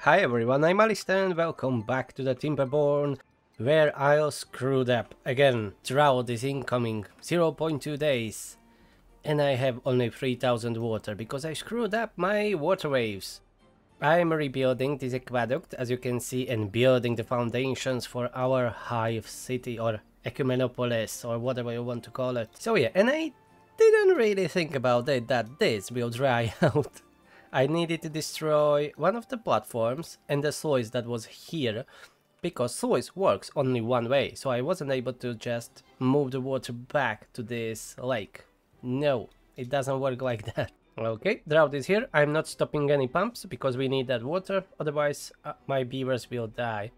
Hi everyone, I'm Alistair and welcome back to the Timberborn, where I screwed up again. Drought is incoming, 0.2 days, and I have only 3000 water because I screwed up my water waves. I'm rebuilding this aqueduct, as you can see, and building the foundations for our Hive city or Ecumenopolis or whatever you want to call it. So yeah, and I didn't really think about it that this will dry out. I needed to destroy one of the platforms and the sluice that was here, because sluice works only one way, so I wasn't able to just move the water back to this lake. No, it doesn't work like that. Okay, drought is here. I'm not stopping any pumps because we need that water, otherwise my beavers will die.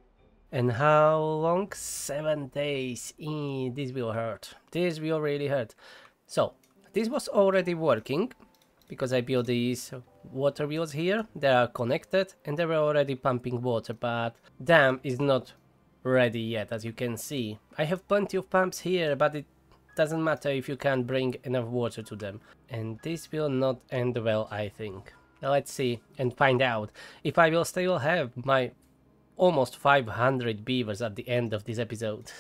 And how long? 7 days. This will hurt. This will really hurt. So, this was already working because I built these water wheels here. They are connected and they were already pumping water, but dam is not ready yet, as you can see. I have plenty of pumps here, but it doesn't matter if you can't bring enough water to them. And this will not end well, I think. Let's see and find out if I will still have my almost 500 beavers at the end of this episode.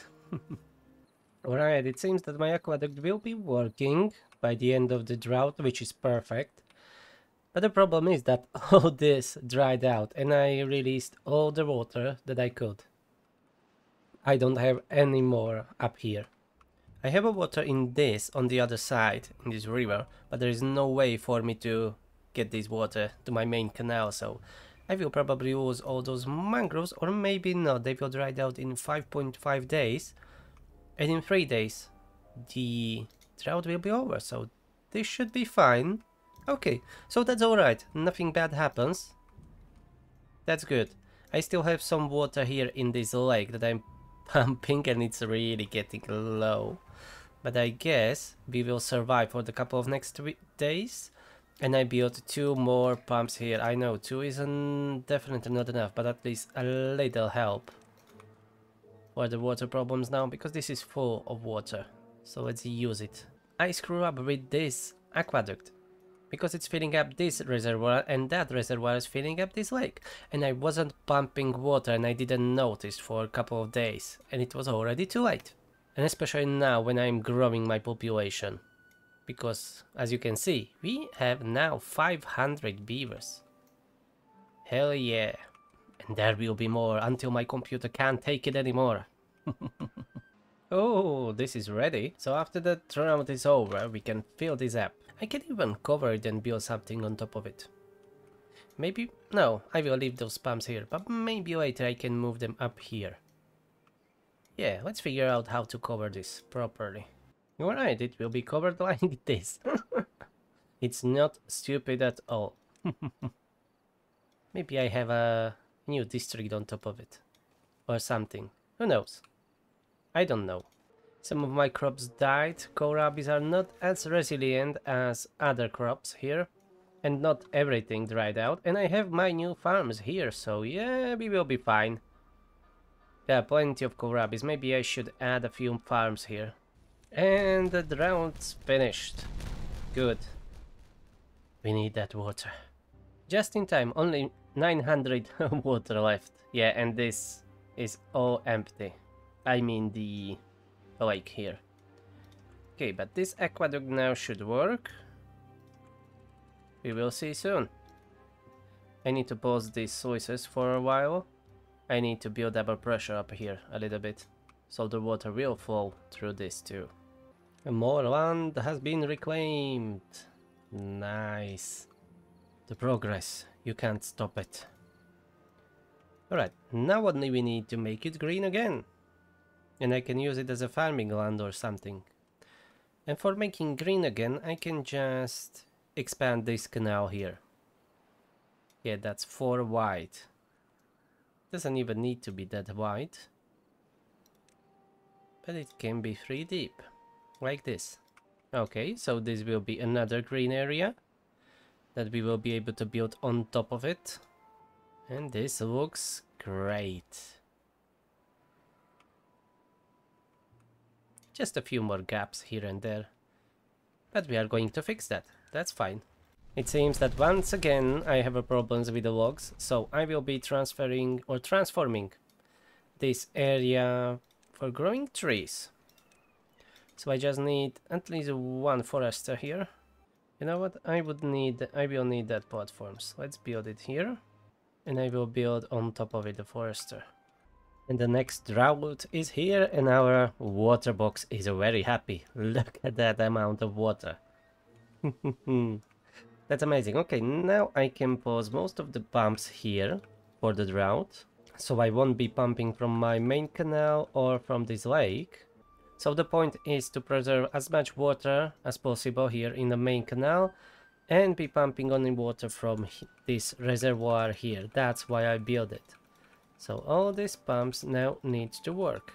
Alright, it seems that my aqueduct will be working by the end of the drought, which is perfect. But the problem is that all this dried out and I released all the water that I could. I don't have any more up here. I have a water in this on the other side, in this river, but there is no way for me to get this water to my main canal, so I will probably lose all those mangroves, or maybe not. They will dry out in 5.5 days, and in 3 days the drought will be over, so this should be fine. Okay, so that's alright, nothing bad happens. That's good. I still have some water here in this lake that I'm pumping and it's really getting low. But I guess we will survive for the couple of next days. And I built 2 more pumps here. I know 2 isn't definitely not enough, but at least a little help for the water problems now, because this is full of water. So let's use it. I screw up with this aqueduct because it's filling up this reservoir and that reservoir is filling up this lake. And I wasn't pumping water and I didn't notice for a couple of days and it was already too late. And especially now when I'm growing my population. Because, as you can see, we have now 500 beavers. Hell yeah. And there will be more until my computer can't take it anymore. Oh, this is ready. So after the drought is over, we can fill this up. I can even cover it and build something on top of it. Maybe, no, I will leave those pumps here, but maybe later I can move them up here. Yeah, let's figure out how to cover this properly. Alright, it will be covered like this. It's not stupid at all. Maybe I have a new district on top of it. Or something. Who knows? I don't know. Some of my crops died. Kohlrabis are not as resilient as other crops here. And not everything dried out. And I have my new farms here, so yeah, we will be fine. There are plenty of kohlrabis. Maybe I should add a few farms here. And the drought's finished. Good. We need that water. Just in time, only 900 water left. Yeah, and this is all empty. I mean the lake here. Okay, but this aqueduct now should work. We will see soon. I need to pause these sluices for a while. I need to build up a pressure up here a little bit, so the water will flow through this too. And more land has been reclaimed. Nice. The progress, you can't stop it. Alright, now only we need to make it green again. And I can use it as a farming land or something. And for making green again, I can just expand this canal here. Yeah, that's 4 wide. Doesn't even need to be that wide, but it can be 3 deep, like this. Okay, so this will be another green area that we will be able to build on top of it, and this looks great. Just a few more gaps here and there, but we are going to fix that. That's fine. It seems that once again I have a problems with the logs, so I will be transferring or transforming this area for growing trees. So I just need at least one forester here. You know what? I will need that platforms. Let's build it here. And I will build on top of it the forester. And the next drought is here and our water box is very happy. Look at that amount of water. That's amazing. Okay, now I can pause most of the pumps here for the drought. So I won't be pumping from my main canal or from this lake. So the point is to preserve as much water as possible here in the main canal and be pumping only water from this reservoir here. That's why I built it. So all these pumps now need to work.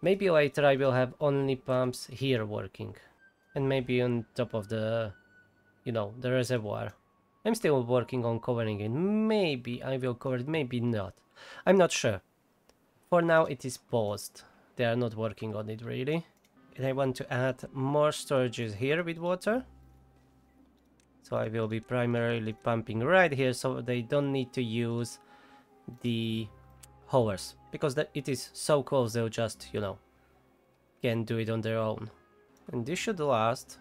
Maybe later I will have only pumps here working. And maybe on top of the, you know, the reservoir. I'm still working on covering it. Maybe I will cover it, maybe not. I'm not sure. For now it is paused. They are not working on it really. And I want to add more storages here with water. So I will be primarily pumping right here so they don't need to use the hose. Because it is so close they'll just, you know, can do it on their own. And this should last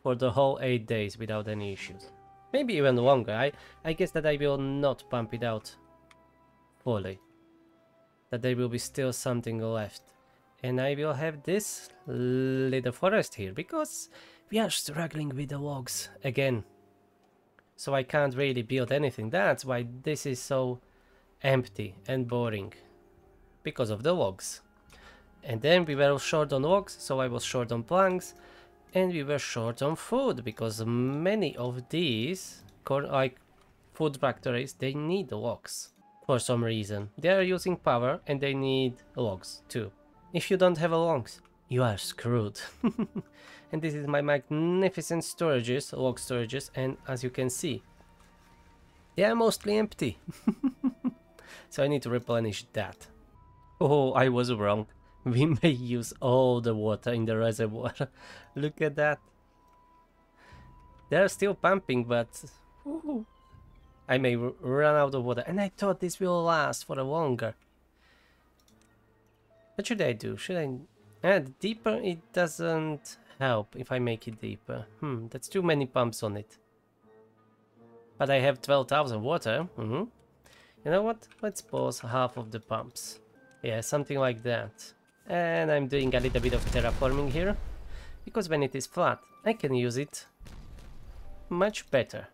for the whole 8 days without any issues. Maybe even longer. I guess that I will not pump it out fully. That there will be still something left. And I will have this little forest here because we are struggling with the logs again. So I can't really build anything. That's why this is so empty and boring. Because of the logs. And then we were short on logs, so I was short on planks. And we were short on food because many of these, like food factories, they need logs for some reason. They are using power and they need logs too. If you don't have logs, you are screwed. And this is my magnificent storages, log storages, and as you can see, they are mostly empty. So I need to replenish that. Oh, I was wrong. We may use all the water in the reservoir. Look at that. They're still pumping, but I may run out of water. And I thought this will last for longer. What should I do? Should I add deeper? It doesn't help if I make it deeper. That's too many pumps on it. But I have 12,000 water. You know what? Let's pause half of the pumps. Yeah, something like that. And I'm doing a little bit of terraforming here. Because when it is flat, I can use it much better.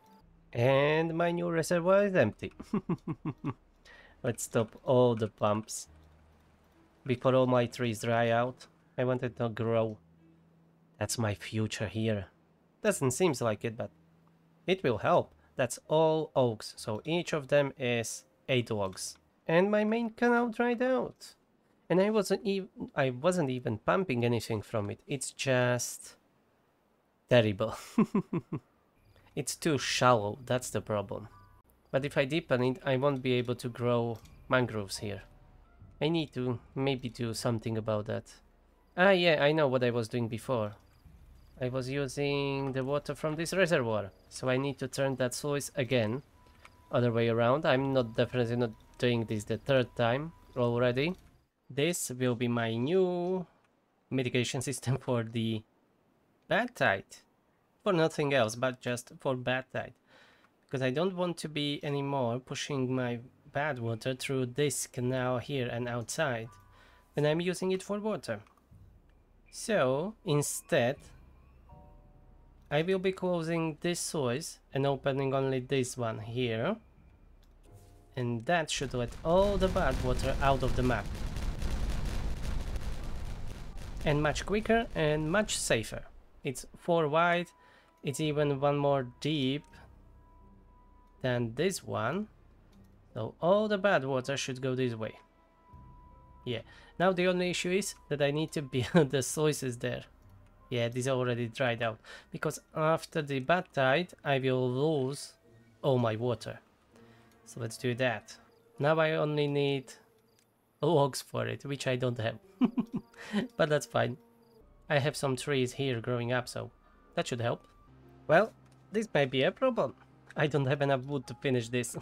And my new reservoir is empty. Let's stop all the pumps. Before all my trees dry out, I want it to grow. That's my future here. Doesn't seem like it, but it will help. That's all oaks, so each of them is 8 logs. And my main canal dried out. And I wasn't even pumping anything from it. It's just terrible. It's too shallow, that's the problem. But if I deepen it, I won't be able to grow mangroves here. I need to maybe do something about that. Ah yeah, I know what I was doing before. I was using the water from this reservoir. So I need to turn that sluice again. Other way around. I'm definitely not doing this the 3rd time already. This will be my new mitigation system for the bad tide. For nothing else, but just for bad tide. Because I don't want to be anymore pushing my bad water through this canal here and outside when I'm using it for water. So instead I will be closing this sluice and opening only this one here, and that should let all the bad water out of the map. And much quicker and much safer. It's 4 wide, it's even 1 more deep than this one. So all the bad water should go this way. Yeah, now the only issue is that I need to build the sluices there. Yeah, these are already dried out. Because after the bad tide, I will lose all my water. So let's do that. Now I only need logs for it, which I don't have. But that's fine. I have some trees here growing up, so that should help. Well, This might be a problem. I don't have enough wood to finish this.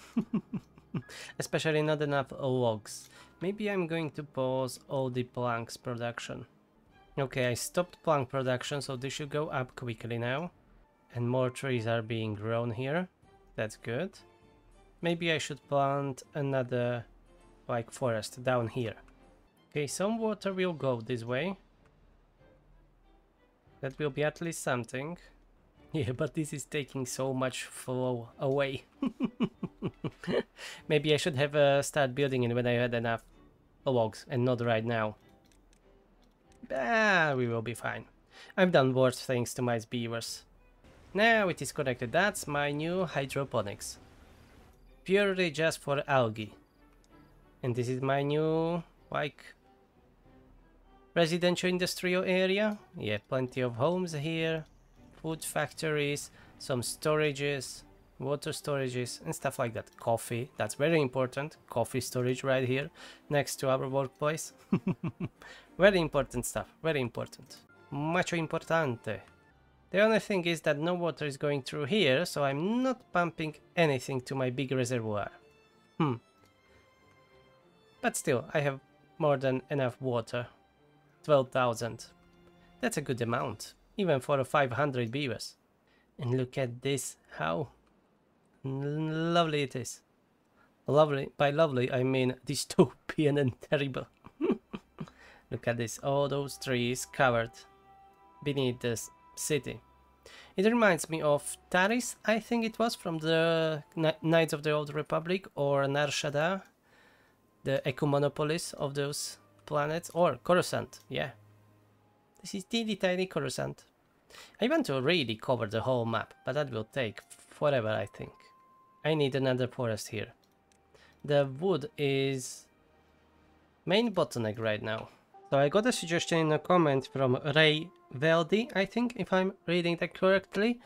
Especially not enough logs. Maybe I'm going to pause all the planks production. Okay, I stopped plank production, so this should go up quickly now. And more trees are being grown here. That's good. Maybe I should plant another like forest down here. Okay, some water will go this way. That will be at least something. Yeah, but this is taking so much flow away. Maybe I should have start building it when I had enough logs and not right now. We will be fine. I've done worse things to my beavers. Now it is connected. That's my new hydroponics. Purely just for algae. And this is my new, like, residential industrial area. Yeah, plenty of homes here. Food factories, some storages, water storages, and stuff like that. Coffee, that's very important. Coffee storage right here, next to our workplace. Very important stuff, very important. Mucho importante. The only thing is that no water is going through here, so I'm not pumping anything to my big reservoir. But still, I have more than enough water. 12,000. That's a good amount, even for 500 beavers. And look at this, how lovely it is. Lovely, by lovely I mean dystopian and terrible. Look at this, all those trees covered beneath this city. It reminds me of Taris, I think it was, from the Knights of the Old Republic, or Nar Shaddaa, the eco-monopolies of those planets, or Coruscant, yeah. This is teeny tiny Coruscant. I want to really cover the whole map, but that will take forever, I think. I need another forest here. The wood is main bottleneck right now. So I got a suggestion in a comment from Ray Veldi, I think, if I'm reading that correctly,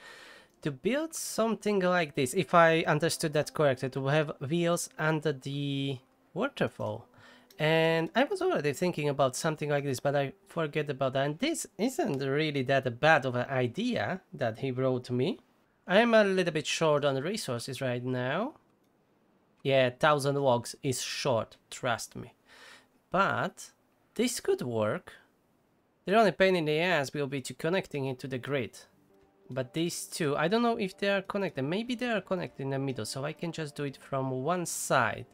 to build something like this, if I understood that correctly, to have wheels under the waterfall. And I was already thinking about something like this, but I forget about that. And this isn't really that bad of an idea that he wrote to me. I'm a little bit short on resources right now. Yeah, 1000 logs is short, trust me. But this could work. The only pain in the ass will be to connecting it to the grid. But these two, I don't know if they are connected. Maybe they are connected in the middle, so I can just do it from one side.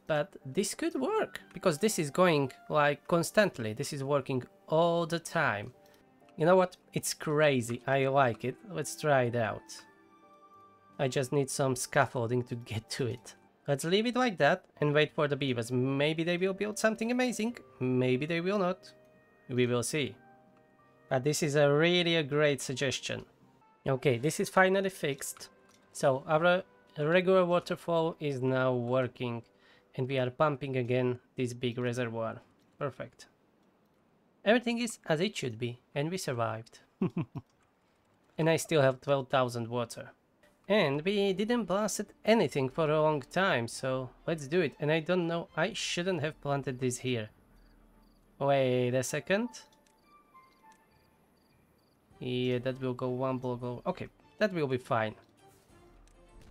But this could work, because this is going like constantly. This is working all the time. You know what? It's crazy. I like it. Let's try it out. I just need some scaffolding to get to it. Let's leave it like that and wait for the beavers. Maybe they will build something amazing. Maybe they will not. We will see. But this is a really great suggestion. Okay, this is finally fixed. So our regular waterfall is now working. And we are pumping again this big reservoir. Perfect. Everything is as it should be, and we survived. And I still have 12,000 water. And we didn't blast anything for a long time, so let's do it. And I don't know, I shouldn't have planted this here. Wait a second. Yeah, that will go one block over. Okay, that will be fine.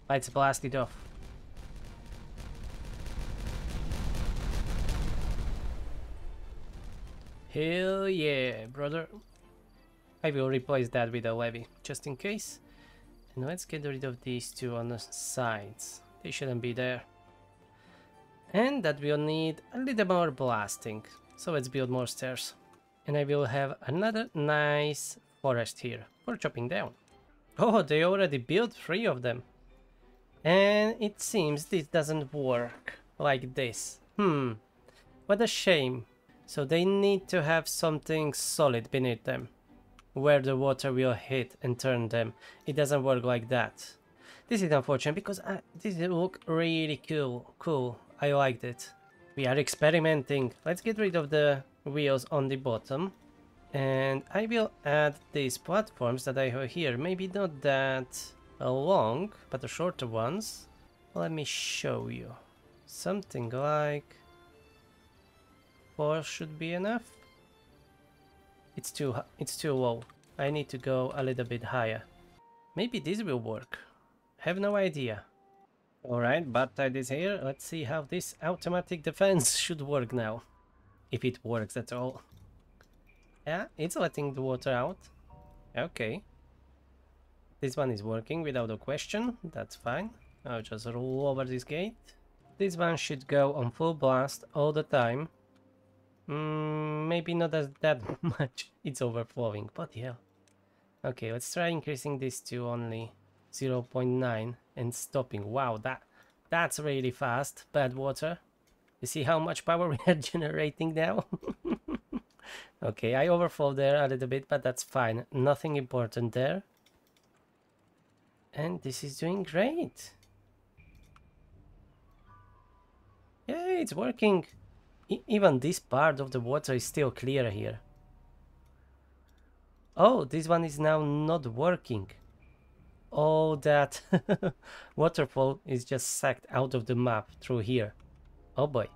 Let's blast it off. Hell yeah, brother. I will replace that with a levee, just in case. And let's get rid of these two on the sides. They shouldn't be there. And that will need a little more blasting. So let's build more stairs. And I will have another nice forest here for chopping down. Oh, they already built 3 of them. And it seems this doesn't work like this. What a shame. So they need to have something solid beneath them, where the water will hit and turn them. It doesn't work like that. This is unfortunate because this look really cool. I liked it. We are experimenting. Let's get rid of the wheels on the bottom. And I will add these platforms that I have here. Maybe not that long, but the shorter ones. Let me show you. Something like 4 should be enough. It's too low. I need to go a little bit higher. Maybe this will work. Have no idea. Alright, bad tide is here. Let's see how this automatic defense should work now. If it works at all. Yeah, it's letting the water out. Okay. This one is working without a question. That's fine. I'll just roll over this gate. This one should go on full blast all the time. Maybe not as that much. It's overflowing, but yeah. Okay, let's try increasing this to only 0.9 and stopping. Wow, that's really fast. Bad water. You see how much power we are generating now? Okay, I overflow there a little bit, but that's fine. Nothing important there. And this is doing great. Yeah, it's working. Even this part of the water is still clear here. Oh, this one is now not working. Oh, that waterfall is just sacked out of the map through here. Oh boy.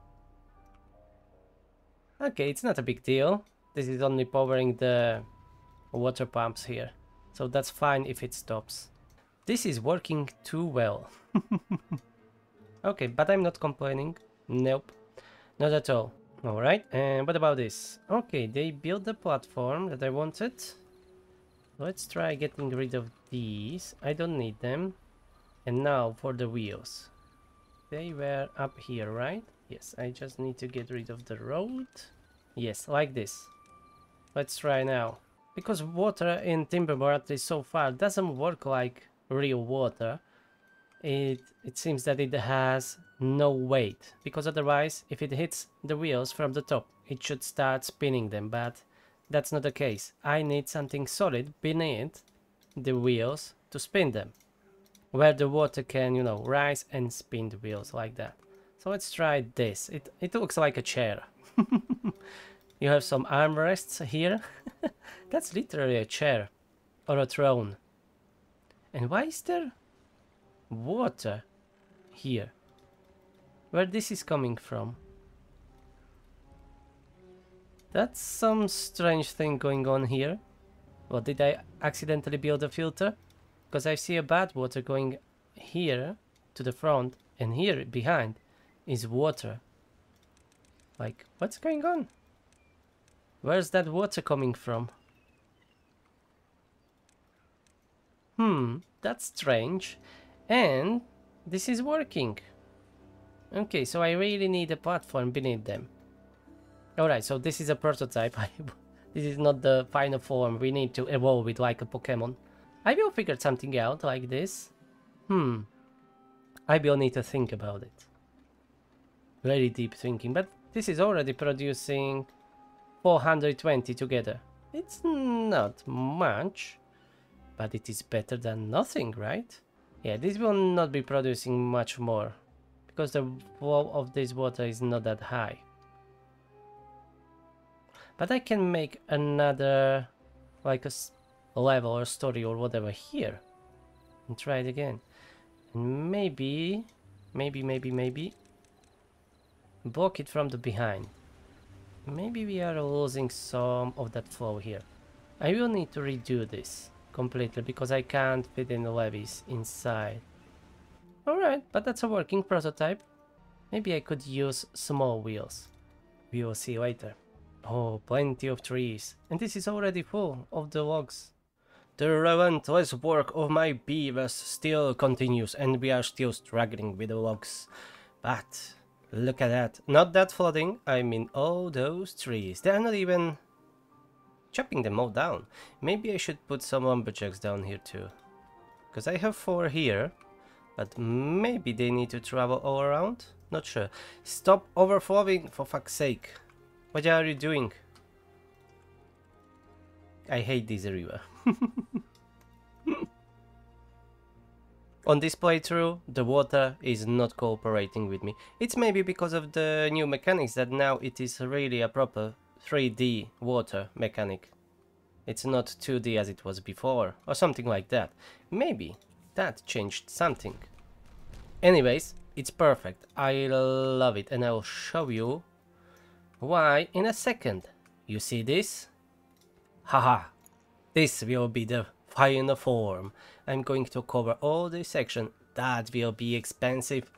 Okay, it's not a big deal. This is only powering the water pumps here. So that's fine if it stops. This is working too well. Okay, but I'm not complaining. Nope, not at all. Alright, and what about this? Okay, they built the platform that I wanted. Let's try getting rid of these. I don't need them. And now for the wheels. They were up here, right? Yes, I just need to get rid of the road. Yes, like this. Let's try now. Because water in Timberborn, at least so far, doesn't work like real water. It seems that it has no weight. Because otherwise, if it hits the wheels from the top, it should start spinning them. But that's not the case. I need something solid beneath the wheels to spin them. Where the water can, you know, rise and spin the wheels like that. So let's try this. It looks like a chair. You have some armrests here. That's literally a chair or a throne. And why is there water here? Where this is coming from? That's some strange thing going on here. What, did I accidentally build a filter? Because I see a bad water going here to the front, and here behind is water. Like, what's going on? Where's that water coming from? That's strange. And this is working. Okay, so I really need a platform beneath them. Alright, so this is a prototype. This is not the final form. We need to evolve it like a Pokemon. I will figure something out like this. I will need to think about it. Very deep thinking, but this is already producing 420 together. It's not much, but it is better than nothing, right? Yeah, this will not be producing much more, because the flow of this water is not that high. But I can make another, like a level or story or whatever here. And try it again. And maybe block it from the behind. Maybe we are losing some of that flow here. I will need to redo this completely because I can't fit in the levees inside. Alright, but that's a working prototype. Maybe I could use small wheels. We will see later. Oh, plenty of trees. And this is already full of the logs. The relentless work of my beavers still continues and we are still struggling with the logs. But look at that. Not that flooding, I mean all those trees. They are not even chopping them all down. Maybe I should put some lumberjacks down here too. Because I have 4 here. But maybe they need to travel all around? Not sure. Stop overflowing, for fuck's sake. What are you doing? I hate this river. On this playthrough, the water is not cooperating with me. It's maybe because of the new mechanics that now it is really a proper 3D water mechanic. It's not 2D as it was before, or something like that. Maybe that changed something. Anyways, it's perfect. I love it and I'll show you why in a second. You see this? Haha, this will be the final form. I'm going to cover all this section. That will be expensive.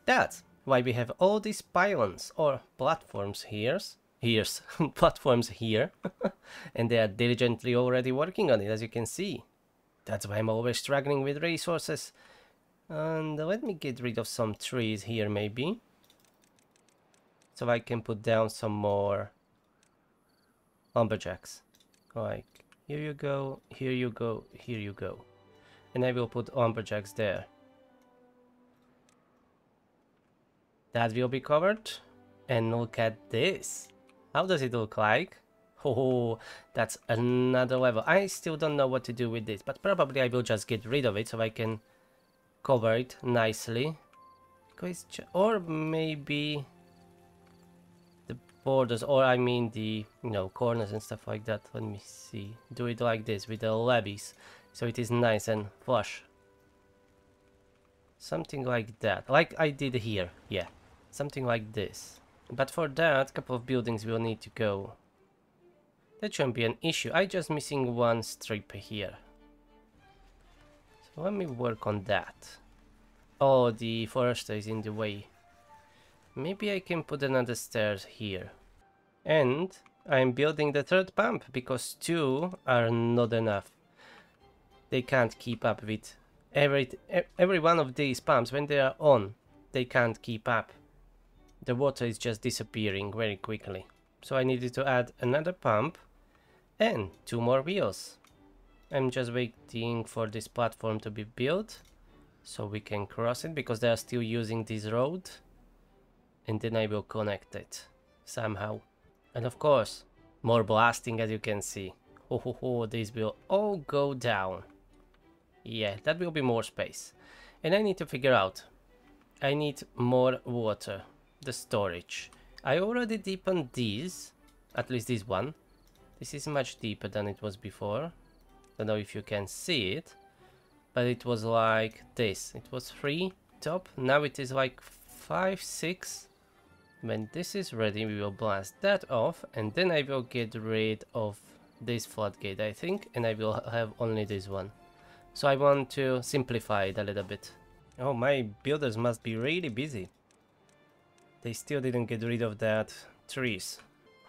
That's why we have all these pylons or platforms here. Here's platforms here. And they are diligently already working on it, as you can see. That's why I'm always struggling with resources. And let me get rid of some trees here maybe. So I can put down some more lumberjacks. Like, here you go, here you go, here you go. And I will put lumberjacks there. That will be covered. And look at this. How does it look like? Oh, that's another level. I still don't know what to do with this, but probably I will just get rid of it so I can cover it nicely. Or maybe the borders, or I mean the, you know, corners and stuff like that. Let me see. Do it like this with the levees, so it is nice and flush. Something like that, like I did here. Yeah, something like this. But for that, a couple of buildings will need to go. That shouldn't be an issue. I'm just missing one strip here. So let me work on that. Oh, the forester is in the way. Maybe I can put another stairs here. And I'm building the third pump because 2 are not enough. They can't keep up with every one of these pumps. When they are on, they can't keep up. The water is just disappearing very quickly. So I needed to add another pump and 2 more wheels. I'm just waiting for this platform to be built so we can cross it because they are still using this road. And then I will connect it somehow. And of course, more blasting, as you can see. This will all go down. Yeah, that will be more space. And I need to figure out. I need more water. The storage. I already deepened these. At least this one. This is much deeper than it was before. Don't know if you can see it. But it was like this. It was 3 top. Now it is like 5, 6. When this is ready, we will blast that off. And then I will get rid of this floodgate, I think. And I will have only this one. So I want to simplify it a little bit. Oh, my builders must be really busy. They still didn't get rid of that trees.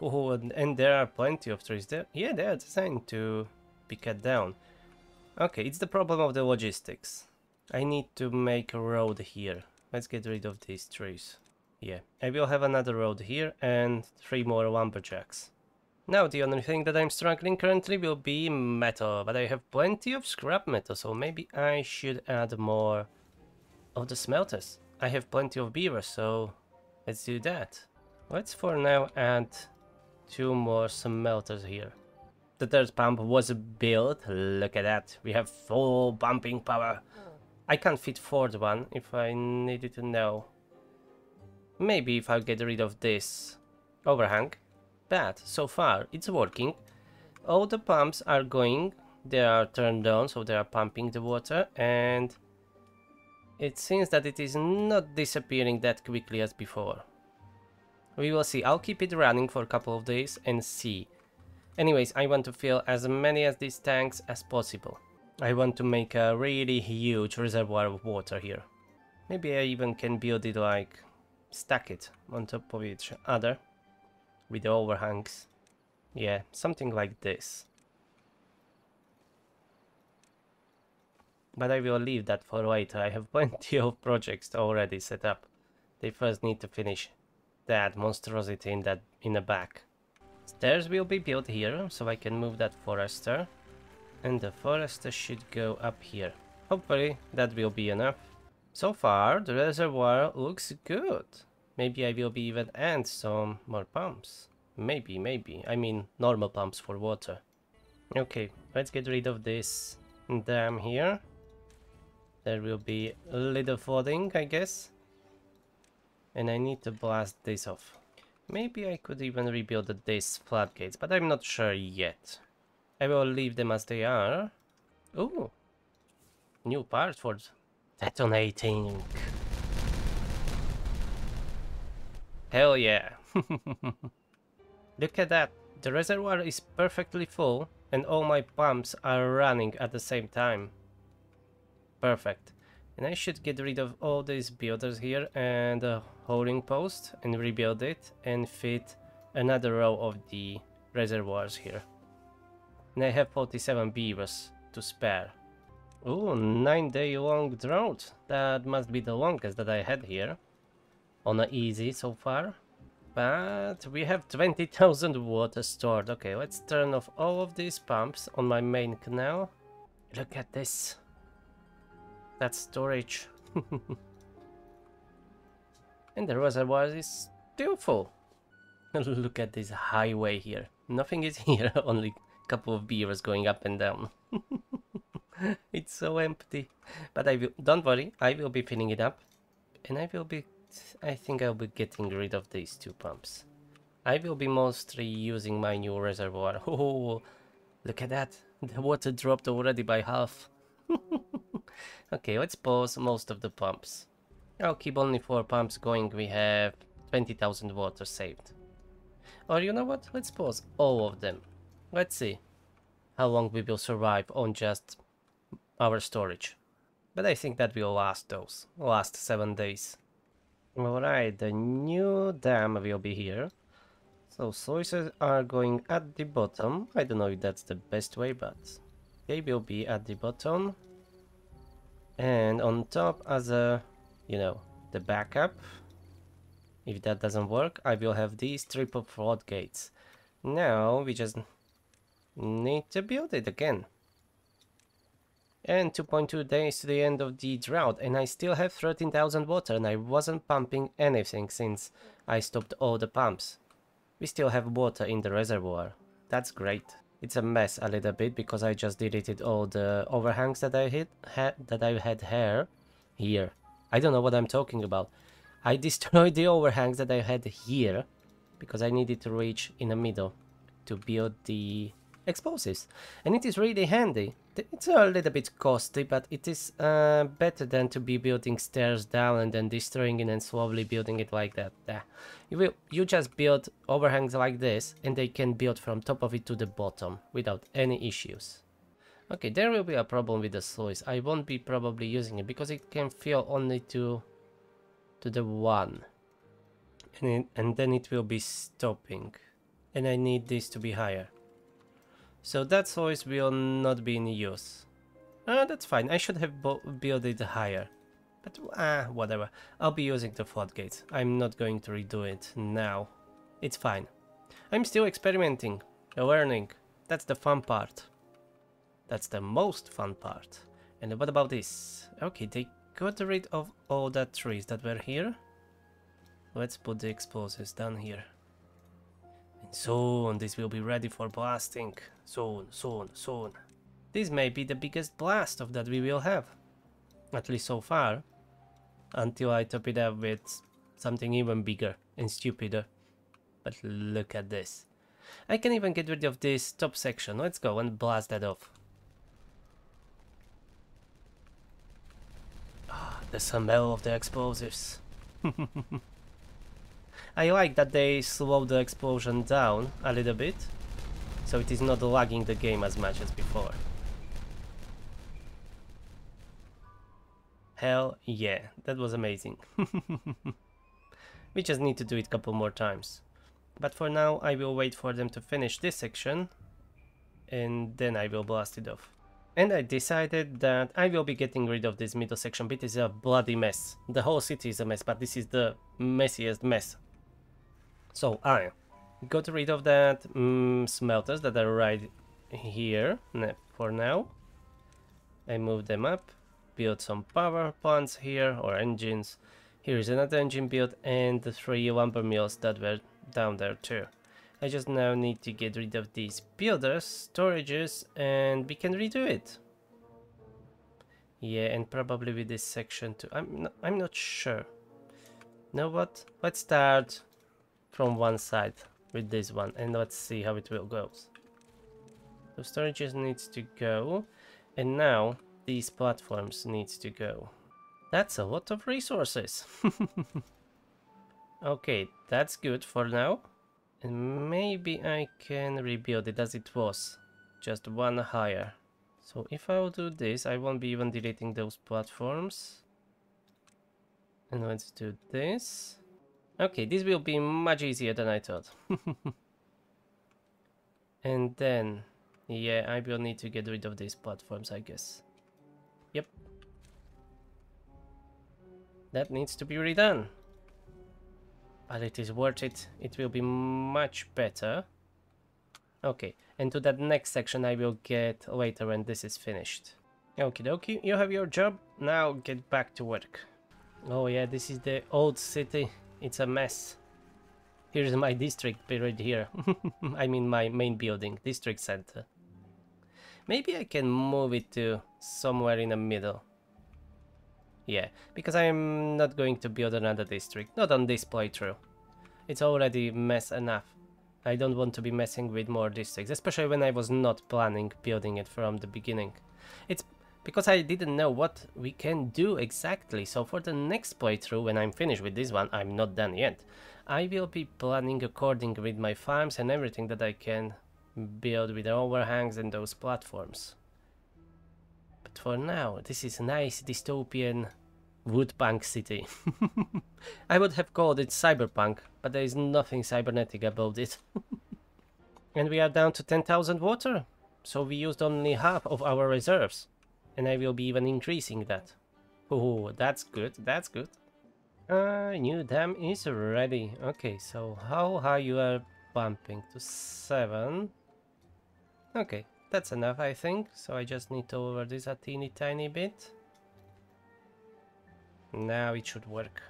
Oh, and there are plenty of trees there. Yeah, they are designed to be cut down. Okay, it's the problem of the logistics. I need to make a road here. Let's get rid of these trees. Yeah, I will have another road here and 3 more lumberjacks. Now the only thing that I'm struggling currently will be metal, but I have plenty of scrap metal, so maybe I should add more of the smelters. I have plenty of beavers, so let's do that. Let's for now add 2 more smelters here. The third pump was built. Look at that. We have full pumping power. I can't fit fourth one if I needed to know. Maybe if I get rid of this overhang. But so far it's working. All the pumps are going. They are turned on, so they are pumping the water, and it seems that it is not disappearing that quickly as before. We will see. I'll keep it running for a couple of days and see. Anyways, I want to fill as many of these tanks as possible. I want to make a really huge reservoir of water here. Maybe I even can build it like stack it on top of each other with the overhangs. Yeah, something like this. But I will leave that for later. I have plenty of projects already set up. They first need to finish that monstrosity in the back. Stairs will be built here, so I can move that forester. And the forester should go up here. Hopefully that will be enough. So far the reservoir looks good. Maybe I will be even add some more pumps. Maybe. I mean normal pumps for water. Okay, let's get rid of this dam here. There will be a little flooding, I guess. And I need to blast this off. Maybe I could even rebuild these floodgates, but I'm not sure yet. I will leave them as they are. Ooh, new part for detonating. Hell yeah. Look at that. The reservoir is perfectly full and all my pumps are running at the same time. Perfect. And I should get rid of all these builders here and a holding post and rebuild it and fit another row of the reservoirs here. And I have 47 beavers to spare. Ooh, 9-day long drought. That must be the longest that I had here. On a easy so far. But we have 20,000 water stored. Okay, let's turn off all of these pumps on my main canal. Look at this. That's storage. And the reservoir is still full. Look at this highway here. Nothing is here, only a couple of beavers going up and down. It's so empty. But don't worry, I will be filling it up. And I think I'll be getting rid of these 2 pumps. I will be mostly using my new reservoir. Oh, look at that. The water dropped already by half. Okay, let's pause most of the pumps. I'll keep only 4 pumps going. We have 20,000 water saved. Or you know what? Let's pause all of them. Let's see how long we will survive on just our storage. But I think that will last 7 days. Alright, the new dam will be here. So sluices are going at the bottom. I don't know if that's the best way, but they will be at the bottom. And on top as a, the backup. If that doesn't work, I will have these triple floodgates. Now we just need to build it again. And 2.2 days to the end of the drought, and I still have 13,000 water, and I wasn't pumping anything since I stopped all the pumps. We still have water in the reservoir. That's great. It's a mess a little bit because I just deleted all the overhangs that I had here. I don't know what I'm talking about. I destroyed the overhangs that I had here because I needed to reach in the middle to build the explosives, and it is really handy. It's a little bit costly, but it is better than to be building stairs down and then destroying it and slowly building it like that. You just build overhangs like this and they can build from top of it to the bottom without any issues. Okay, there will be a problem with the sluice. I won't be probably using it because it can fill only to the 1, and then it will be stopping, and I need this to be higher. So that sluice will not be in use. That's fine. I should have built it higher. But whatever. I'll be using the floodgates. I'm not going to redo it now. It's fine. I'm still experimenting, learning. That's the fun part. That's the most fun part. And what about this? Okay, they got rid of all the trees that were here. Let's put the explosives down here. And soon this will be ready for blasting. Soon. This may be the biggest blast of that we will have. At least so far. Until I top it up with something even bigger and stupider. But look at this. I can even get rid of this top section. Let's go and blast that off. The smell of the explosives. I like that they slow the explosion down a little bit, so it is not lagging the game as much as before. Hell yeah, that was amazing. We just need to do it a couple more times. But for now I will wait for them to finish this section and then I will blast it off. And I decided that I will be getting rid of this middle section. It is a bloody mess. The whole city is a mess, but this is the messiest mess. So I got rid of that smelters that are right here for now. I moved them up, built some power plants here, or engines. Here is another engine built and the 3 lumber mills that were down there too. I just now need to get rid of these builders, storages, and we can redo it. Yeah, and probably with this section too. I'm not sure. Know what? Let's start from one side with this one and let's see how it will go. So storages needs to go, and now these platforms needs to go. That's a lot of resources. Okay, that's good for now. And maybe I can rebuild it as it was. just one higher. So if I will do this, I won't be even deleting those platforms. And let's do this. Okay, this will be much easier than I thought. And then, yeah, I will need to get rid of these platforms, I guess. Yep. That needs to be redone. But it is worth it. It will be much better. Okay, and to that next section I will get later when this is finished. Okie dokie, you have your job, now get back to work. Oh yeah, this is the old city. It's a mess. Here's my district right here. I mean my main building, district center. Maybe I can move it to somewhere in the middle. Yeah, because I'm not going to build another district, not on this playthrough. It's already mess enough. I don't want to be messing with more districts, especially when I was not planning building it from the beginning. It's because I didn't know what we can do exactly, so for the next playthrough, when I'm finished with this one, I'm not done yet, I will be planning according with my farms and everything that I can build with the overhangs and those platforms. But for now, this is a nice dystopian woodpunk city. I would have called it cyberpunk, but there is nothing cybernetic about it. And we are down to 10,000 water, so we used only half of our reserves. And I will be even increasing that. Oh, that's good, that's good. New dam is ready. Okay, so how high you are bumping? To 7. Okay, that's enough I think, so I just need to lower this a teeny tiny bit. Now it should work.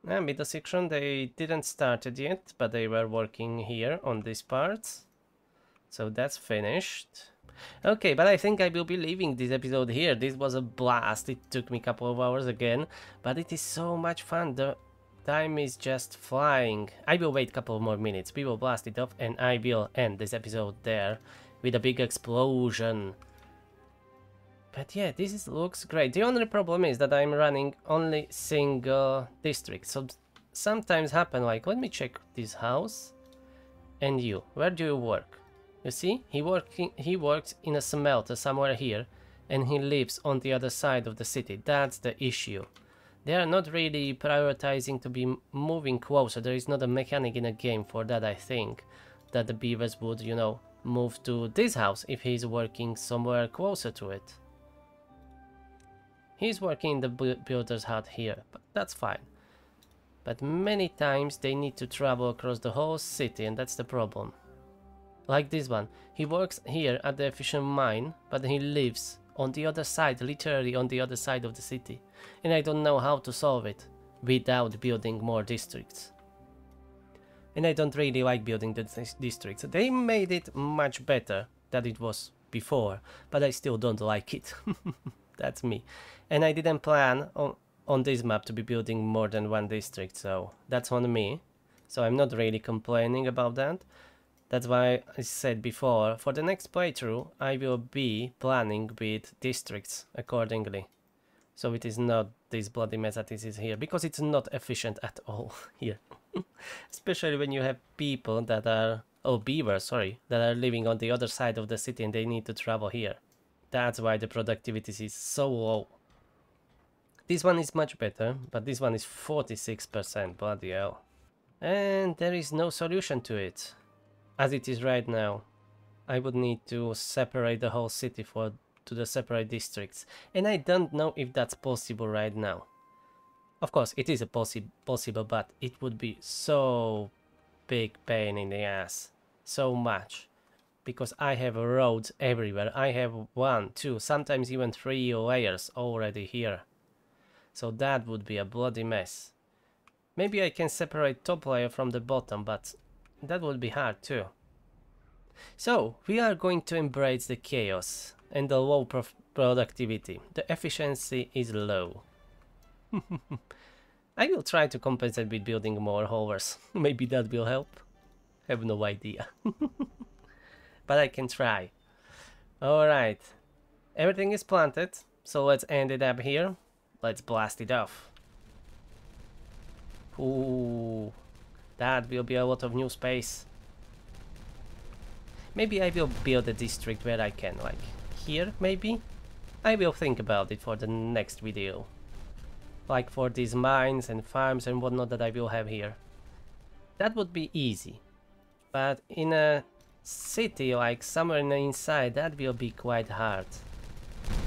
Middle section, they didn't start it yet, but they were working here on these parts. So that's finished. Okay, but I think I will be leaving this episode here. This was a blast. It took me a couple of hours again, but it is so much fun. The time is just flying. I will wait a couple more minutes. We will blast it off and I will end this episode there with a big explosion. But yeah, looks great. The only problem is that I'm running only single districts. So sometimes happen like, let me check this house. And you, where do you work? You see, he works in a smelter somewhere here, and he lives on the other side of the city. That's the issue. They are not really prioritizing to be moving closer. There is not a mechanic in a game for that, I think. That the beavers would, you know, move to this house if he's working somewhere closer to it. He's working in the builder's hut here, but that's fine. But many times they need to travel across the whole city, and that's the problem. Like this one, he works here at the efficient mine, but he lives on the other side, literally on the other side of the city. And I don't know how to solve it without building more districts. And I don't really like building the districts. They made it much better than it was before, but I still don't like it. That's me. And I didn't plan on this map to be building more than one district, so that's on me. So I'm not really complaining about that. That's why I said before, for the next playthrough, I will be planning with districts accordingly. So it is not this bloody mess that is here, because it's not efficient at all here. Especially when you have people that are, oh, beavers, sorry, that are living on the other side of the city and they need to travel here. That's why the productivity is so low. This one is much better, but this one is 46%, bloody hell. And there is no solution to it. As it is right now, I would need to separate the whole city to the separate districts, and I don't know if that's possible right now. Of course, it is a possible, but it would be so big pain in the ass, so much, because I have roads everywhere. I have 1, 2, sometimes even 3 layers already here, so that would be a bloody mess. Maybe I can separate top layer from the bottom, but that would be hard too. So, we are going to embrace the chaos and the low productivity. The efficiency is low. I will try to compensate with building more hovers. Maybe that will help. Have no idea. But I can try. Alright. Everything is planted, so let's end it up here. Let's blast it off. Ooh. That will be a lot of new space. Maybe I will build a district where I can, like here maybe? I will think about it for the next video. Like for these mines and farms and whatnot that I will have here. That would be easy. But in a city, like somewhere in the inside, that will be quite hard.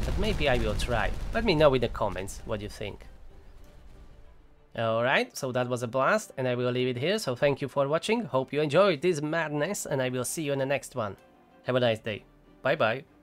But maybe I will try. Let me know in the comments what you think. Alright, so that was a blast, and I will leave it here, so thank you for watching, hope you enjoyed this madness, and I will see you in the next one. Have a nice day. Bye bye.